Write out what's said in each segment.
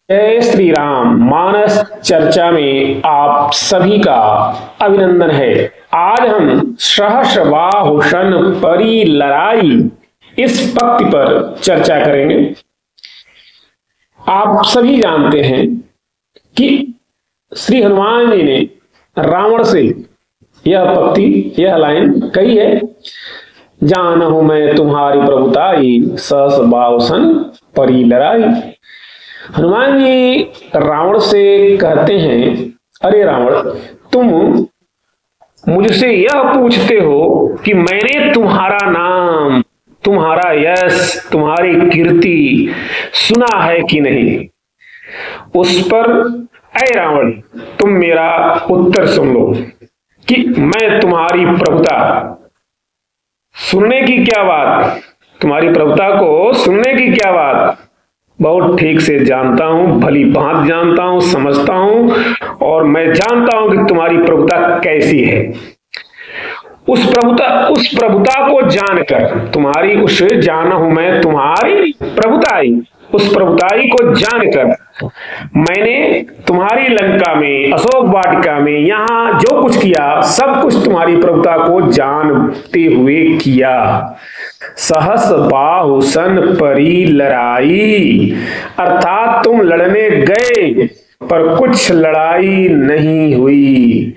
जय श्री राम। मानस चर्चा में आप सभी का अभिनंदन है। आज हम सहस्रबाहुसन परी लड़ाई इस पंक्ति पर चर्चा करेंगे। आप सभी जानते हैं कि श्री हनुमान जी ने रावण से यह पंक्ति, यह लाइन कही है, जानहु मैं तुम्हारी प्रभुताई, सहस्र बाहुसन परी लड़ाई। हनुमान जी रावण से कहते हैं, अरे रावण, तुम मुझसे यह पूछते हो कि मैंने तुम्हारा नाम, तुम्हारा यश, तुम्हारी कीर्ति सुना है कि नहीं। उस पर ऐ रावण, तुम मेरा उत्तर सुन लो कि मैं तुम्हारी प्रभुता सुनने की क्या बात, तुम्हारी प्रभुता को सुनने की क्या बात, बहुत ठीक से जानता हूं, भली भांति जानता हूं, समझता हूं, और मैं जानता हूं कि तुम्हारी प्रभुता कैसी है। उस प्रभुता को जानकर, तुम्हारी उस जाना हूं मैं तुम्हारी प्रभुताई, उस प्रभुताई को जानकर मैंने तुम्हारी लंका में, अशोक वाटिका में, यहां जो कुछ किया सब कुछ तुम्हारी प्रभुता को जानते हुए किया। सहस बाहुसन परी लड़ाई, अर्थात तुम लड़ने गए पर कुछ लड़ाई नहीं हुई।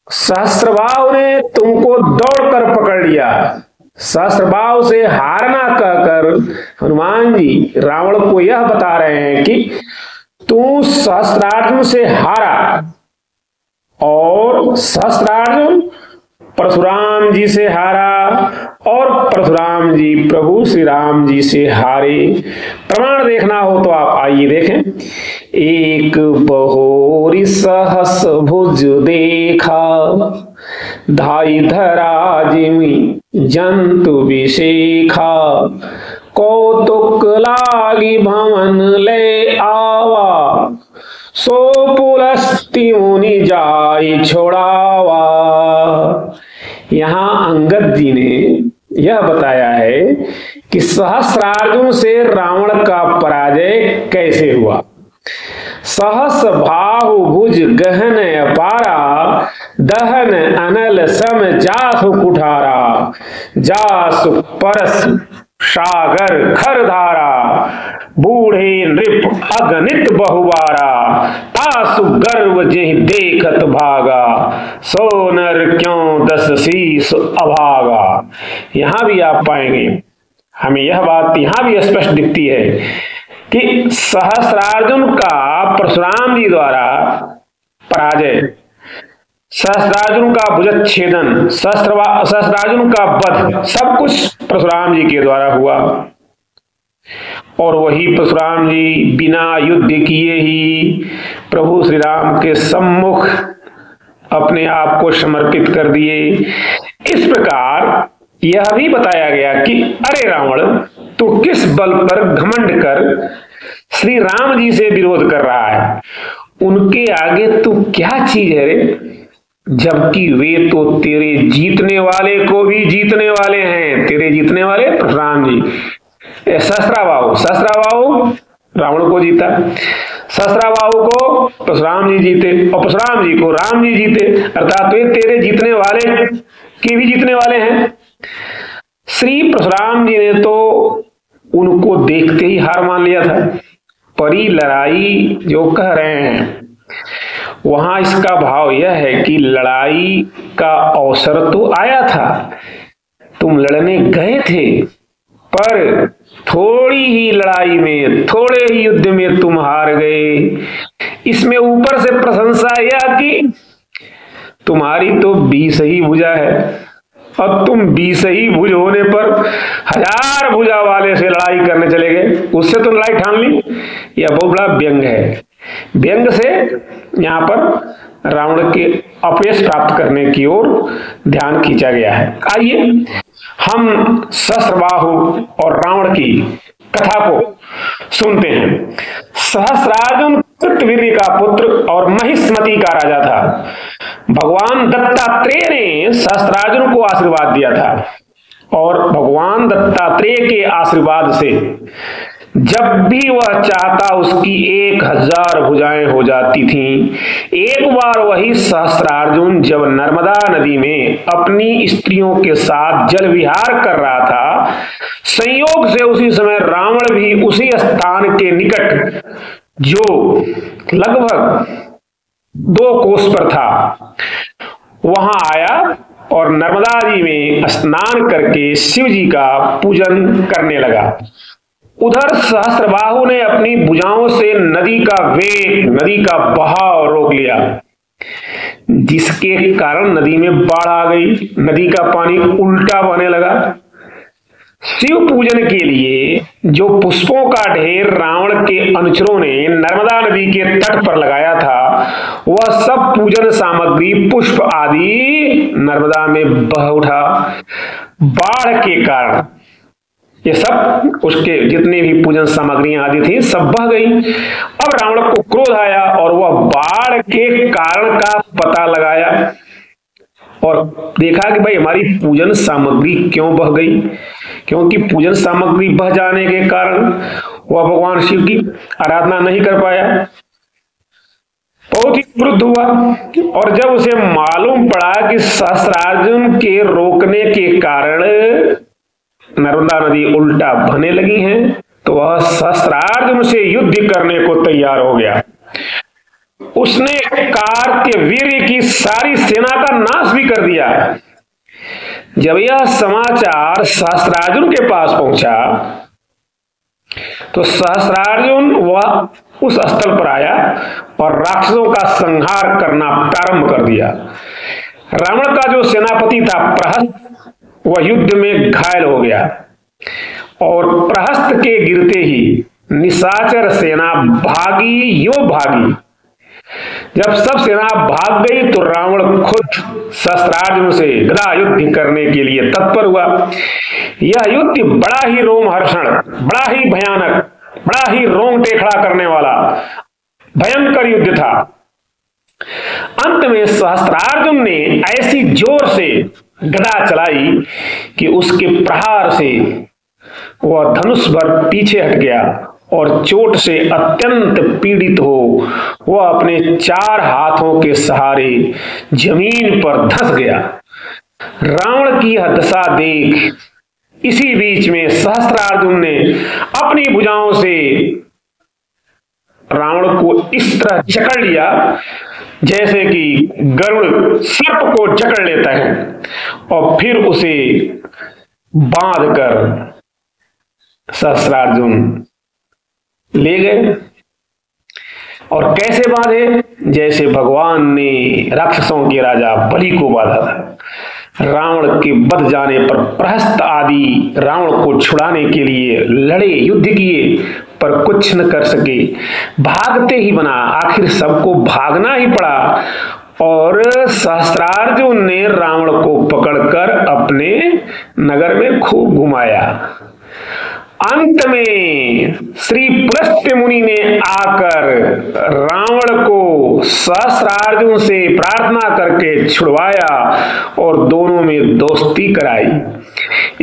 सहस्त्रबाहु ने तुमको दौड़कर पकड़ लिया। सहस्त्रबाहु से हारना कहकर हनुमान जी रावण को यह बता रहे हैं कि तू सहस्त्रार्जुन से हारा, और सहस्त्रार्जुन परशुराम जी से हारा, और परशुराम जी प्रभु श्री राम जी से हारे। प्रमाण देखना हो तो आप आइए देखें। एक बहोरी सहस भुज देखा, धाई धरा जिमि जंतु विशेखा, कौतुक लागी भवन ले आवा, सो पुलस्ति मुनि जाई छोड़ावा। यहां अंगद जी ने यह बताया है कि सहस्रार्जुन से रावण का पराजय कैसे हुआ। सहस बाहु भुज गहन अपारा, दहन अनल सम जासु कुठारा, जासु परस सागर खर धारा, बूढ़े नृप अगणित बहुबारा, तासु गर्व जेहि देखत भागा, सोनर क्यों दस शीस अभागा। यहां भी आप पाएंगे, हमें यह बात यहां भी स्पष्ट दिखती है कि सहस्रार्जुन का परशुराम जी द्वारा पराजय, सहस्रार्जुन का भुजच्छेदन, सहस्रार्जुन का वध, सब कुछ परशुराम जी के द्वारा हुआ। और वही परशुराम जी बिना युद्ध किए ही प्रभु श्री राम के सम्मुख अपने आप को समर्पित कर दिए। इस प्रकार यह भी बताया गया कि अरे रावण, तू किस बल पर घमंड कर श्री राम जी से विरोध कर रहा है, उनके आगे तू क्या चीज है रे, जबकि वे तो तेरे जीतने वाले को भी जीतने वाले हैं। तेरे जीतने वाले परशुराम जी, सहस्राबाहु रावण को जीता, सहस्राबाहु को परशुराम जी जीते, और परशुराम जी को राम जी जीते, अर्थात वे तेरे जीतने वाले के भी जीतने वाले हैं। श्री परशुराम जी ने तो उनको देखते ही हार मान लिया था। परी लड़ाई जो कह रहे हैं, वहां इसका भाव यह है कि लड़ाई का अवसर तो आया था, तुम लड़ने गए थे, पर थोड़ी ही लड़ाई में, थोड़े ही युद्ध में तुम हार गए। इसमें ऊपर से प्रशंसा यह कि तुम्हारी तो 20 ही भुजा है, और तुम 20 ही भुज होने पर 1000 भुजा वाले से लड़ाई करने चले गए, उससे तो लड़ाई ठान ली। यह बहुत बड़ा व्यंग है। व्यंग से यहाँ पर रावण के अपयश प्राप्त करने की ओर ध्यान खींचा गया है। आइए हम सहस्रबाहु और रावण की कथा को सुनते हैं। सहस्रार्जुन कृतवीर्य का पुत्र और महिष्मति का राजा था। भगवान दत्तात्रेय ने सहस्रार्जुन को आशीर्वाद दिया था, और भगवान दत्तात्रेय के आशीर्वाद से जब भी वह चाहता उसकी 1000 भुजाएं हो जाती थीं। एक बार वही सहस्त्रार्जुन जब नर्मदा नदी में अपनी स्त्रियों के साथ जल विहार कर रहा था, संयोग से उसी समय रावण भी उसी स्थान के निकट, जो लगभग 2 कोस पर था, वहां आया और नर्मदा जी में स्नान करके शिव जी का पूजन करने लगा। उधर सहस्त्रबाहु ने अपनी भुजाओं से नदी का वेग, नदी का बहाव रोक लिया, जिसके कारण नदी में बाढ़ आ गई। नदी का पानी उल्टा बहने लगा। शिव पूजन के लिए जो पुष्पों का ढेर रावण के अनुचरों ने नर्मदा नदी के तट पर लगाया था, वह सब पूजन सामग्री, पुष्प आदि नर्मदा में बह उठा। बाढ़ के कारण ये सब, उसके जितनी भी पूजन सामग्रियां आदि थी, सब बह गई। अब रावण को क्रोध आया और वह बाढ़ के कारण का पता लगाया और देखा कि भाई हमारी पूजन सामग्री क्यों बह गई। क्योंकि पूजन सामग्री बह जाने के कारण वह भगवान शिव की आराधना नहीं कर पाया। बहुत ही क्रुद्ध हुआ और जब उसे मालूम पड़ा कि सहस्त्रार्जुन के रोकने के कारण नर्मदा नदी उल्टा बहने लगी है, तो वह सहस्त्रार्जुन से युद्ध करने को तैयार हो गया। उसने कार्त्यवीर्य की सारी सेना का नाश भी कर दिया। जब यह समाचार सहस्त्रार्जुन के पास पहुंचा, तो सहस्त्रार्जुन वह उस स्थल पर आया और राक्षसों का संहार करना प्रारंभ कर दिया। रावण का जो सेनापति था प्रहस्त, वह युद्ध में घायल हो गया और प्रहस्त के गिरते ही निशाचर सेना भागी यो भागी। जब सब सेना भाग गई तो रावण खुद सहस्त्रार्जुन से गदा युद्ध करने के लिए तत्पर हुआ। यह युद्ध बड़ा ही रोमहर्षण, बड़ा ही भयानक, बड़ा ही रोंगटे खड़ा करने वाला भयंकर युद्ध था। अंत में सहस्त्रार्जुन ने ऐसी जोर से गदा चलाई कि उसके प्रहार से वह धनुष भर पीछे हट गया और चोट से अत्यंत पीड़ित हो वह अपने 4 हाथों के सहारे जमीन पर धंस गया। रावण की यह दशा देख इसी बीच में सहस्त्रार्जुन ने अपनी भुजाओं से रावण को इस तरह जकड़ लिया जैसे कि गरुड़ सर्प को जकड़ लेता है, और फिर उसे बांधकर सहस्त्रार्जुन ले गए। और कैसे बांधे? जैसे भगवान ने राक्षसों के राजा बलि को बांधा था। रावण के बध जाने पर प्रहस्त आदि रावण को छुड़ाने के लिए लड़े, युद्ध किए, पर कुछ न कर सके, भागते ही बना। आखिर सबको भागना ही पड़ा और सहस्त्रार्जुन ने रावण को पकड़कर अपने नगर में खूब घुमाया। अंत में श्री पुलस्त्य मुनि ने आकर रावण को सहस्त्रार्जुन से प्रार्थना करके छुड़वाया और दोनों में दोस्ती कराई।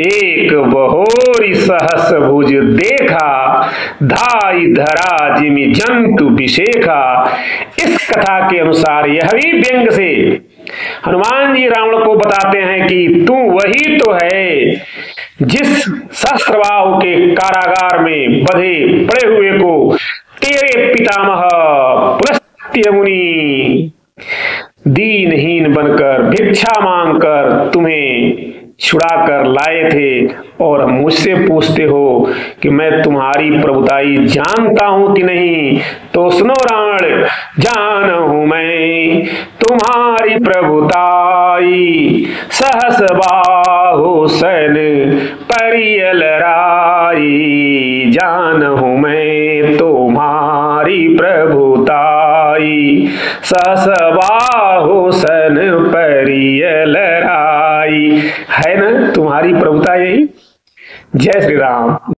एक बहोरी सहस भुज देखा, धाई धरा जिमि जंतु विशेखा। इस कथा के अनुसार यह भी व्यंग से हनुमान जी रावण को बताते हैं कि तू वही तो है जिस सहस्त्रबाहु के कारागार में बंधे पड़े हुए को तेरे पितामह पुलस्त्य मुनि दीनहीन बनकर भिक्षा मांगकर तुम्हें छुड़ा कर लाए थे, और मुझसे पूछते हो कि मैं तुम्हारी प्रभुताई जानता हूं कि नहीं। तो सुनो रावण, जानहूं मैं तुम्हारी प्रभुताई, सहस बाहु सन परियल राई। जानहूं मैं तुम्हारी प्रभुताई, सहस बाहु सन परियल राई। है ना तुम्हारी प्रभुता यही। जय श्री राम।